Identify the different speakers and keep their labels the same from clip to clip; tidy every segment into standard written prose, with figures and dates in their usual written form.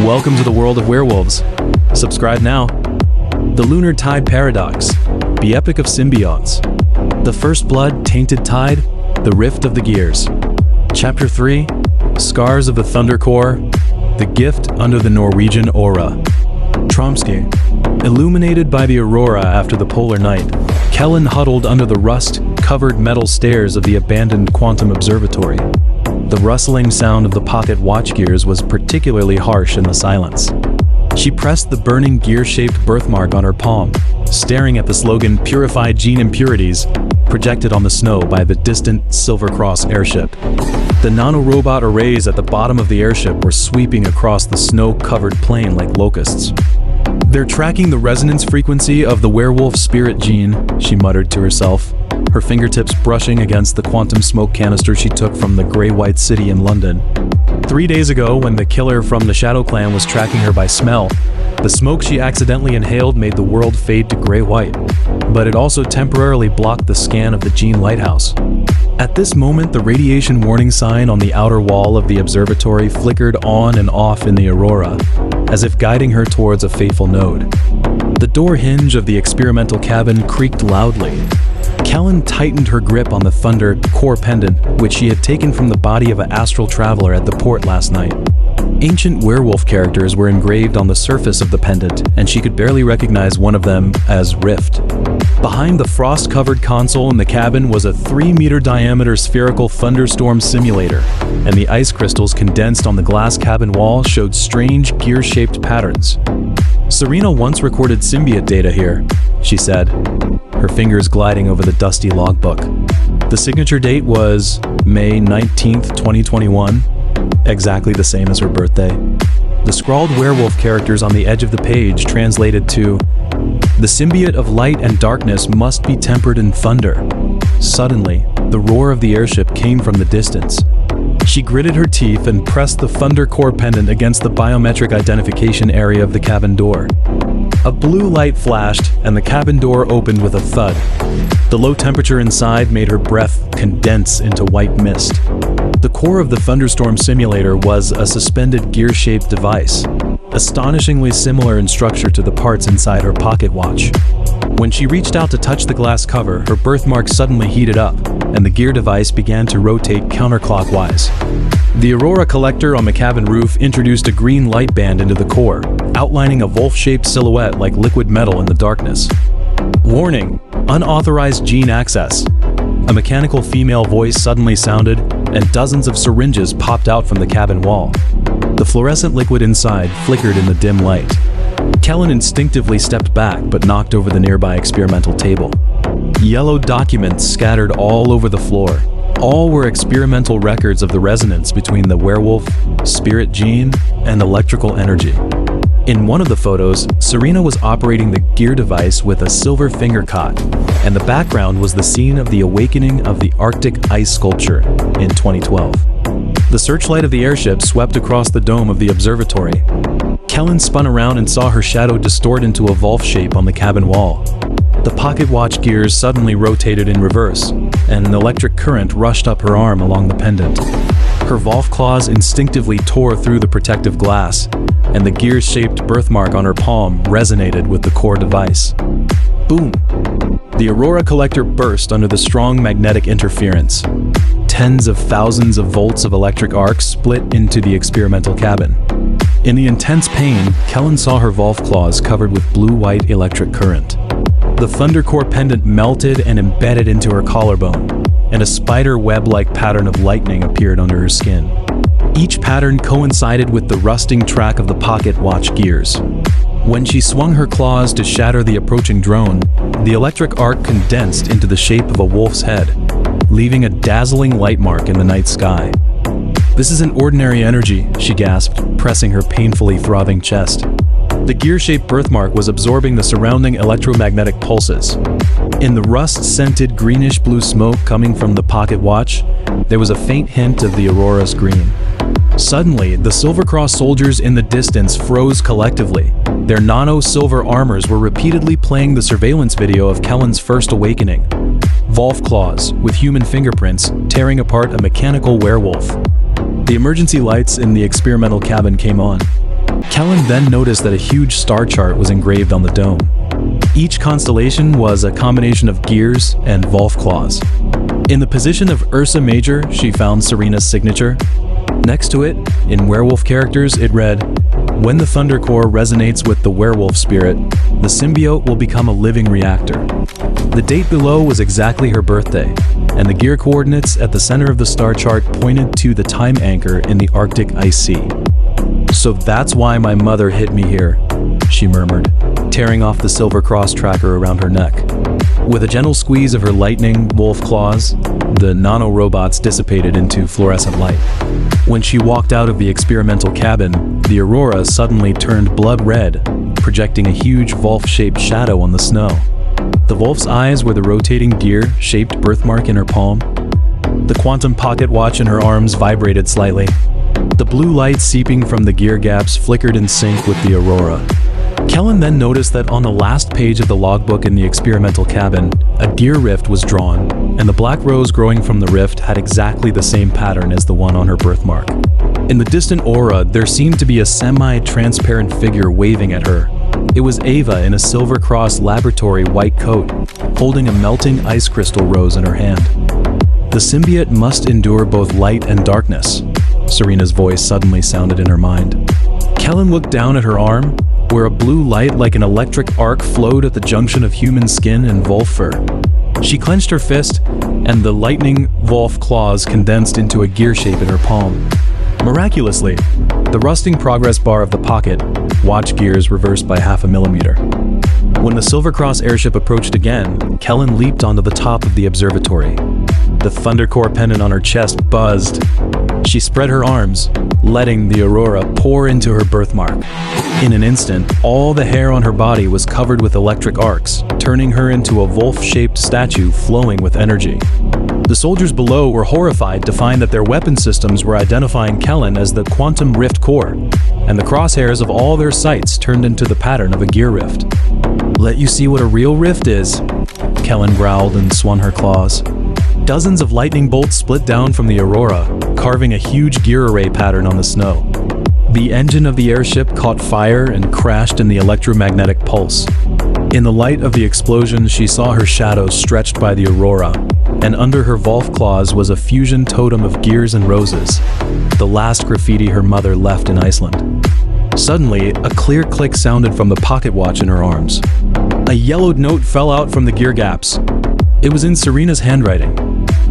Speaker 1: Welcome to the world of werewolves. Subscribe now. The Lunar Tide Paradox, the Epic of Symbiotes, the First Blood, Tainted Tide, the Rift of the Gears. Chapter 3, Scars of the Thunder Core, the Gift under the Norwegian Aurora. Tromsø, illuminated by the Aurora after the polar night, Kylan huddled under the rust-covered metal stairs of the abandoned quantum observatory. The rustling sound of the pocket watch gears was particularly harsh in the silence. She pressed the burning gear-shaped birthmark on her palm, staring at the slogan "Purified Gene Impurities" projected on the snow by the distant Silver Cross airship. The nanorobot arrays at the bottom of the airship were sweeping across the snow-covered plain like locusts. "They're tracking the resonance frequency of the werewolf spirit gene," she muttered to herself, her fingertips brushing against the quantum smoke canister she took from the grey-white city in London. 3 days ago, when the killer from the Shadow Clan was tracking her by smell, the smoke she accidentally inhaled made the world fade to grey-white, but it also temporarily blocked the scan of the gene lighthouse. At this moment, the radiation warning sign on the outer wall of the observatory flickered on and off in the Aurora, as if guiding her towards a fateful node. The door hinge of the experimental cabin creaked loudly. Kylan tightened her grip on the Thunder Core pendant, which she had taken from the body of an astral traveler at the port last night. Ancient werewolf characters were engraved on the surface of the pendant, and she could barely recognize one of them as Rift. Behind the frost-covered console in the cabin was a 3-meter diameter spherical thunderstorm simulator, and the ice crystals condensed on the glass cabin wall showed strange gear-shaped patterns. "Serena once recorded symbiote data here," she said, her fingers gliding over the dusty logbook. The signature date was May 19th, 2021, exactly the same as her birthday. The scrawled werewolf characters on the edge of the page translated to, "The symbiote of light and darkness must be tempered in thunder." Suddenly, the roar of the airship came from the distance. She gritted her teeth and pressed the Thunder Core pendant against the biometric identification area of the cabin door. A blue light flashed, and the cabin door opened with a thud. The low temperature inside made her breath condense into white mist. The core of the thunderstorm simulator was a suspended gear-shaped device, astonishingly similar in structure to the parts inside her pocket watch. When she reached out to touch the glass cover, her birthmark suddenly heated up, and the gear device began to rotate counterclockwise. The Aurora collector on the cabin roof introduced a green light band into the core, outlining a wolf-shaped silhouette like liquid metal in the darkness. "Warning! Unauthorized gene access!" A mechanical female voice suddenly sounded, and dozens of syringes popped out from the cabin wall. The fluorescent liquid inside flickered in the dim light. Kylan instinctively stepped back but knocked over the nearby experimental table. Yellow documents scattered all over the floor. All were experimental records of the resonance between the werewolf, spirit gene, and electrical energy. In one of the photos, Serena was operating the gear device with a silver finger cot, and the background was the scene of the awakening of the Arctic ice sculpture in 2012. The searchlight of the airship swept across the dome of the observatory. Kylan spun around and saw her shadow distort into a Volf shape on the cabin wall. The pocket watch gears suddenly rotated in reverse, and an electric current rushed up her arm along the pendant. Her Volf claws instinctively tore through the protective glass, and the gear-shaped birthmark on her palm resonated with the core device. Boom! The Aurora collector burst under the strong magnetic interference. Tens of thousands of volts of electric arc split into the experimental cabin. In the intense pain, Kylan saw her Volf claws covered with blue-white electric current. The Thunder Core pendant melted and embedded into her collarbone, and a spider web-like pattern of lightning appeared under her skin. Each pattern coincided with the rusting track of the pocket watch gears. When she swung her claws to shatter the approaching drone, the electric arc condensed into the shape of a wolf's head, leaving a dazzling light mark in the night sky. "This isn't ordinary energy," she gasped, pressing her painfully throbbing chest. The gear-shaped birthmark was absorbing the surrounding electromagnetic pulses. In the rust-scented greenish-blue smoke coming from the pocket watch, there was a faint hint of the Aurora's green. Suddenly, the Silver Cross soldiers in the distance froze collectively. Their nano-silver armors were repeatedly playing the surveillance video of Kylan's first awakening. Volf claws, with human fingerprints, tearing apart a mechanical werewolf. The emergency lights in the experimental cabin came on. Kylan then noticed that a huge star chart was engraved on the dome. Each constellation was a combination of gears and Volf claws. In the position of Ursa Major, she found Serena's signature. Next to it, in werewolf characters, it read, "When the Thunder Core resonates with the werewolf spirit, the symbiote will become a living reactor." The date below was exactly her birthday, and the gear coordinates at the center of the star chart pointed to the time anchor in the Arctic Ice Sea. "So that's why my mother hid me here," she murmured, tearing off the silver cross tracker around her neck. With a gentle squeeze of her lightning wolf claws, the nano-robots dissipated into fluorescent light. When she walked out of the experimental cabin, the Aurora suddenly turned blood red, projecting a huge Volf-shaped shadow on the snow. The Volf's eyes were the rotating gear-shaped birthmark in her palm. The quantum pocket watch in her arms vibrated slightly. The blue light seeping from the gear gaps flickered in sync with the Aurora. Kylan then noticed that on the last page of the logbook in the experimental cabin, a gear rift was drawn, and the black rose growing from the rift had exactly the same pattern as the one on her birthmark. In the distant aura, there seemed to be a semi-transparent figure waving at her. It was Ava in a Silver Cross laboratory white coat, holding a melting ice crystal rose in her hand. "The symbiote must endure both light and darkness," Serena's voice suddenly sounded in her mind. Kylan looked down at her arm, where a blue light like an electric arc flowed at the junction of human skin and Volf fur. She clenched her fist, and the lightning Volf claws condensed into a gear shape in her palm. Miraculously, the rusting progress bar of the pocket watch gears reversed by 0.5 millimeter. When the Silver Cross airship approached again, Kylan leaped onto the top of the observatory. The Thunder Core pendant on her chest buzzed. She spread her arms, letting the Aurora pour into her birthmark. In an instant, all the hair on her body was covered with electric arcs, turning her into a Volf-shaped statue flowing with energy. The soldiers below were horrified to find that their weapon systems were identifying Kylan as the Quantum Rift Core, and the crosshairs of all their sights turned into the pattern of a gear rift. "Let you see what a real rift is," Kylan growled and swung her claws. Dozens of lightning bolts split down from the Aurora, carving a huge gear array pattern on the snow. The engine of the airship caught fire and crashed in the electromagnetic pulse. In the light of the explosion, she saw her shadow stretched by the Aurora, and under her Volf claws was a fusion totem of gears and roses, the last graffiti her mother left in Iceland. Suddenly, a clear click sounded from the pocket watch in her arms. A yellowed note fell out from the gear gaps. It was in Serena's handwriting.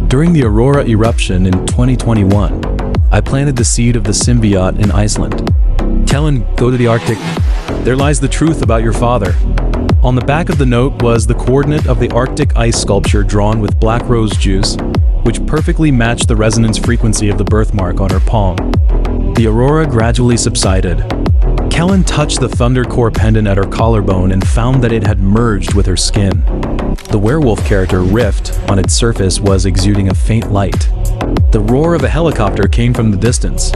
Speaker 1: "During the Aurora eruption in 2021, I planted the seed of the symbiote in Iceland. Kylan, go to the Arctic. There lies the truth about your father." On the back of the note was the coordinate of the Arctic ice sculpture drawn with black rose juice, which perfectly matched the resonance frequency of the birthmark on her palm. The Aurora gradually subsided. Kylan touched the Thunder Core pendant at her collarbone and found that it had merged with her skin. The werewolf character Rift on its surface was exuding a faint light. The roar of a helicopter came from the distance.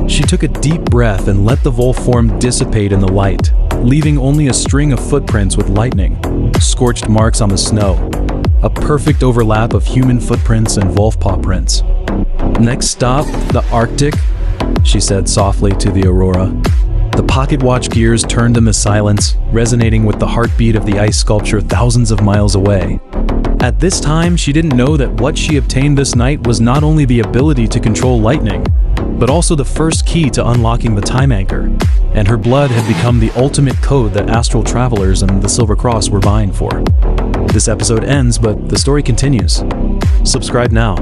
Speaker 1: She took a deep breath and let the Volf form dissipate in the light, leaving only a string of footprints with lightning, scorched marks on the snow, a perfect overlap of human footprints and Volf paw prints. "Next stop, the Arctic," she said softly to the Aurora. The pocket watch gears turned in the silence, resonating with the heartbeat of the ice sculpture thousands of miles away. At this time, she didn't know that what she obtained this night was not only the ability to control lightning, but also the first key to unlocking the time anchor, and her blood had become the ultimate code that astral travelers and the Silver Cross were vying for. This episode ends, but the story continues. Subscribe now.